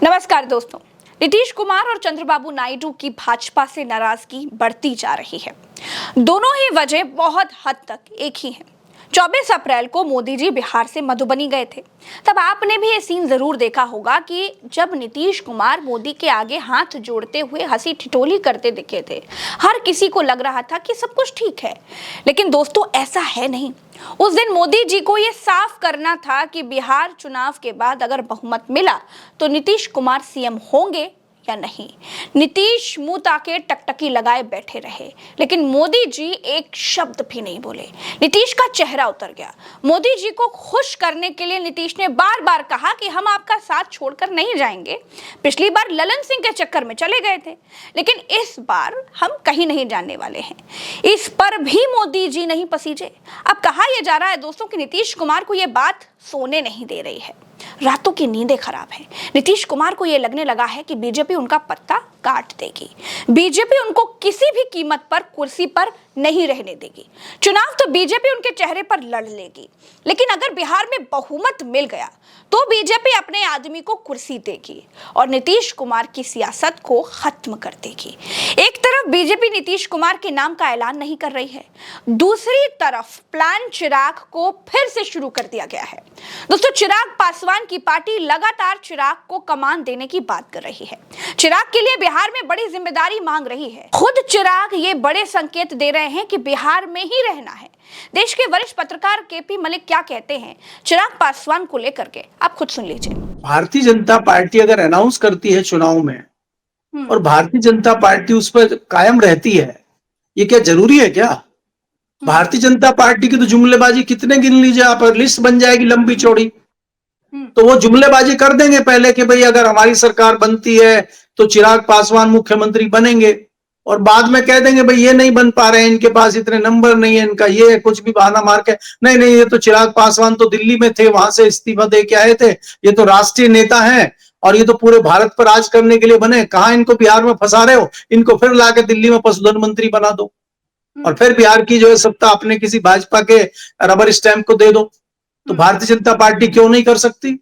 नमस्कार दोस्तों। नीतीश कुमार और चंद्रबाबू नायडू की भाजपा से नाराजगी बढ़ती जा रही है। दोनों ही वजह बहुत हद तक एक ही है। 24 अप्रैल को मोदी जी बिहार से मधुबनी गए थे। तब आपने भी ये सीन जरूर देखा होगा कि जब नीतीश कुमार मोदी के आगे हाथ जोड़ते हुए हंसी ठिठोली करते दिखे थे, हर किसी को लग रहा था कि सब कुछ ठीक है। लेकिन दोस्तों, ऐसा है नहीं। उस दिन मोदी जी को ये साफ करना था कि बिहार चुनाव के बाद अगर बहुमत मिला तो नीतीश कुमार सीएम होंगे या नहीं। नीतीश मुंह ताके टकटकी लगाए बैठे रहे, लेकिन मोदी जी एक शब्द भी नहीं बोले। नीतीश का चेहरा उतर गया। मोदी जी को खुश करने के लिए नीतीश ने बार बार कहा कि हम आपका साथ छोड़कर नहीं जाएंगे। पिछली बार ललन सिंह के चक्कर में चले गए थे, लेकिन इस बार हम कहीं नहीं जाने वाले हैं। इस पर भी मोदी जी नहीं पसीजे। अब कहा यह जा रहा है दोस्तों कि नीतीश कुमार को यह बात सोने नहीं दे रही है। रातों की नींदें खराब हैं। नीतीश कुमार को यह लगने लगा है कि बीजेपी उनका पत्ता काट देगी। बीजेपी उनको किसी भी कीमत पर कुर्सी पर नहीं रहने देगी। चुनाव तो बीजेपी उनके चेहरे पर लड़ लेगी, लेकिन अगर बिहार में बहुमत मिल गया तो बीजेपी अपने आदमी को कुर्सी देगी और नीतीश कुमार की सियासत को खत्म कर देगी। एक तरफ बीजेपी नीतीश कुमार के नाम का ऐलान नहीं कर रही है, दूसरी तरफ प्लान चिराग को फिर से शुरू कर दिया गया है। दोस्तों, चिराग पासवान की पार्टी लगातार चिराग को कमान देने की बात कर रही है। चिराग के लिए बिहार में बड़ी जिम्मेदारी मांग रही है। खुद चिराग ये बड़े संकेत दे रहे हैं कि बिहार में ही रहना है। देश के वरिष्ठ पत्रकार केपी मलिक क्या कहते हैं चिराग पासवान को लेकर के, आप खुद सुन लीजिए। भारतीय जनता पार्टी अगर अनाउंस करती है चुनाव में और भारतीय जनता पार्टी उस पर कायम रहती है, ये क्या जरूरी है क्या? भारतीय जनता पार्टी की तो जुमलेबाजी कितने गिन लीजिए आप, लिस्ट बन जाएगी लंबी चौड़ी। तो वो जुमलेबाजी कर देंगे पहले कि भाई अगर हमारी सरकार बनती है तो चिराग पासवान मुख्यमंत्री बनेंगे, और बाद में कह देंगे भाई ये नहीं बन पा रहे हैं, इनके पास इतने नंबर नहीं है, इनका ये कुछ भी बहाना मार के नहीं नहीं ये तो चिराग पासवान तो दिल्ली में थे, वहां से इस्तीफा दे के आए थे, ये तो राष्ट्रीय नेता हैं और ये तो पूरे भारत पर राज करने के लिए बने, कहां इनको बिहार में फंसा रहे हो, इनको फिर लाके दिल्ली में पशुधन मंत्री बना दो और फिर बिहार की जो है सत्ता अपने किसी भाजपा के रबर स्टैंप को दे दो। तो भारतीय जनता पार्टी क्यों नहीं कर सकती?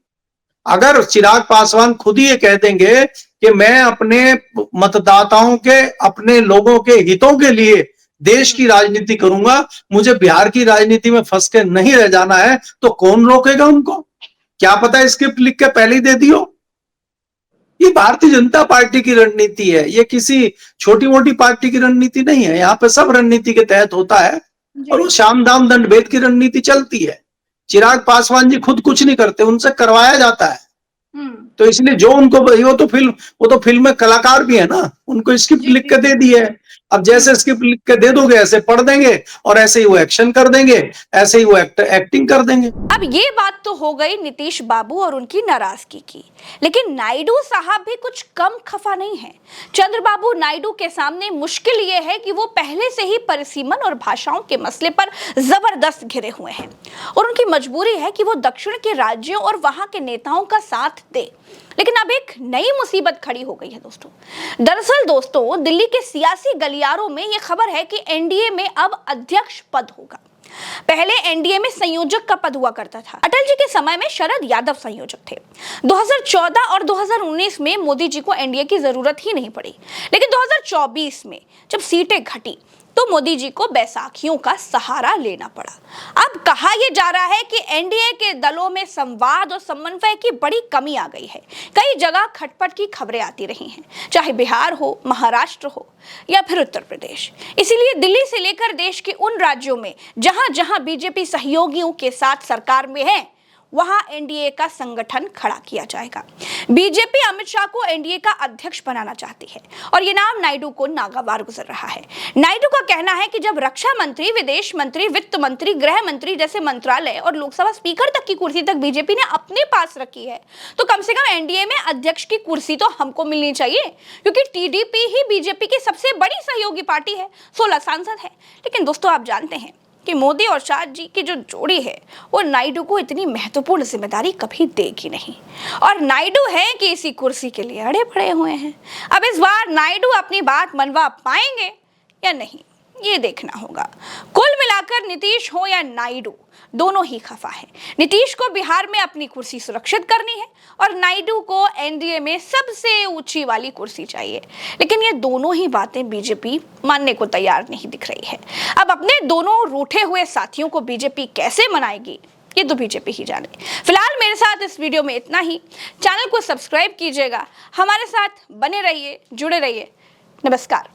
अगर चिराग पासवान खुद ही ये कह देंगे कि मैं अपने मतदाताओं के, अपने लोगों के हितों के लिए देश की राजनीति करूंगा, मुझे बिहार की राजनीति में फंस के नहीं रह जाना है, तो कौन रोकेगा उनको? क्या पता स्क्रिप्ट लिख के पहले ही दे दियो। ये भारतीय जनता पार्टी की रणनीति है, ये किसी छोटी मोटी पार्टी की रणनीति नहीं है। यहाँ पे सब रणनीति के तहत होता है और वो शाम दाम दंड भेद की रणनीति चलती है। चिराग पासवान जी खुद कुछ नहीं करते, उनसे करवाया जाता है। तो इसलिए जो उनको, वो तो फिल्म में कलाकार भी है ना, उनको स्क्रिप्ट लिख के दे दी है। अब जैसे स्क्रिप्ट लिख के दे दोगे ऐसे पढ़ देंगे और ऐसे ही वो एक्शन कर देंगे, ऐसे ही वो एक्टिंग कर देंगे। अब ये बात तो हो गई नीतीश बाबू और उनकी नाराजगी की, लेकिन नायडू साहब भी कुछ कम खफा नहीं है। चंद्रबाबू नायडू के सामने मुश्किल ये है कि वो पहले से ही परिसीमन और भाषाओं के मसले पर जबरदस्त घिरे हुए हैं और उनकी मजबूरी है कि वो दक्षिण के राज्यों और वहां के नेताओं का साथ दे। लेकिन अब एक नई मुसीबत खड़ी हो गई है दोस्तों। दरअसल दोस्तों, दिल्ली के सियासी गलियारों में यह खबर है कि एनडीए में अब अध्यक्ष पद होगा। पहले एनडीए में संयोजक का पद हुआ करता था। अटल जी के समय में शरद यादव संयोजक थे। 2014 और 2019 में मोदी जी को एनडीए की जरूरत ही नहीं पड़ी, लेकिन 2024 में जब सीटें घटी तो मोदी जी को बैसाखियों का सहारा लेना पड़ा। अब कहा यह जा रहा है कि एनडीए के दलों में संवाद और समन्वय की बड़ी कमी आ गई है। कई जगह खटपट की खबरें आती रही हैं, चाहे बिहार हो, महाराष्ट्र हो या फिर उत्तर प्रदेश। इसीलिए दिल्ली से लेकर देश के उन राज्यों में जहां जहां बीजेपी सहयोगियों के साथ सरकार में है, वहां एनडीए का संगठन खड़ा किया जाएगा। बीजेपी अमित शाह को एनडीए का अध्यक्ष बनाना चाहती है और ये नाम नायडू को नागवार गुजर रहा है। नायडू का कहना है कि जब रक्षा मंत्री, विदेश मंत्री, वित्त मंत्री, गृह मंत्री जैसे मंत्रालय और लोकसभा स्पीकर तक की कुर्सी तक बीजेपी ने अपने पास रखी है, तो कम से कम एनडीए में अध्यक्ष की कुर्सी तो हमको मिलनी चाहिए, क्योंकि टीडीपी ही बीजेपी की सबसे बड़ी सहयोगी पार्टी है, 16 सांसद है। लेकिन दोस्तों, आप जानते हैं कि मोदी और शाह जी की जो जोड़ी है वो नायडू को इतनी महत्वपूर्ण जिम्मेदारी कभी देगी नहीं, और नायडू है कि इसी कुर्सी के लिए अड़े पड़े हुए हैं। अब इस बार नायडू अपनी बात मनवा पाएंगे या नहीं, ये देखना होगा। कुल मिलाकर नीतीश हो या नायडू, दोनों ही खफा है। नीतीश को बिहार में अपनी कुर्सी सुरक्षित करनी है और नायडू को एनडीए में सबसे ऊंची वाली कुर्सी चाहिए। लेकिन ये दोनों ही बातें बीजेपी मानने को तैयार नहीं दिख रही है। अब अपने दोनों रूठे हुए साथियों को बीजेपी कैसे मनाएगी, ये तो बीजेपी ही जाने। फिलहाल मेरे साथ इस वीडियो में इतना ही। चैनल को सब्सक्राइब कीजिएगा, हमारे साथ बने रहिए, जुड़े रहिए। नमस्कार।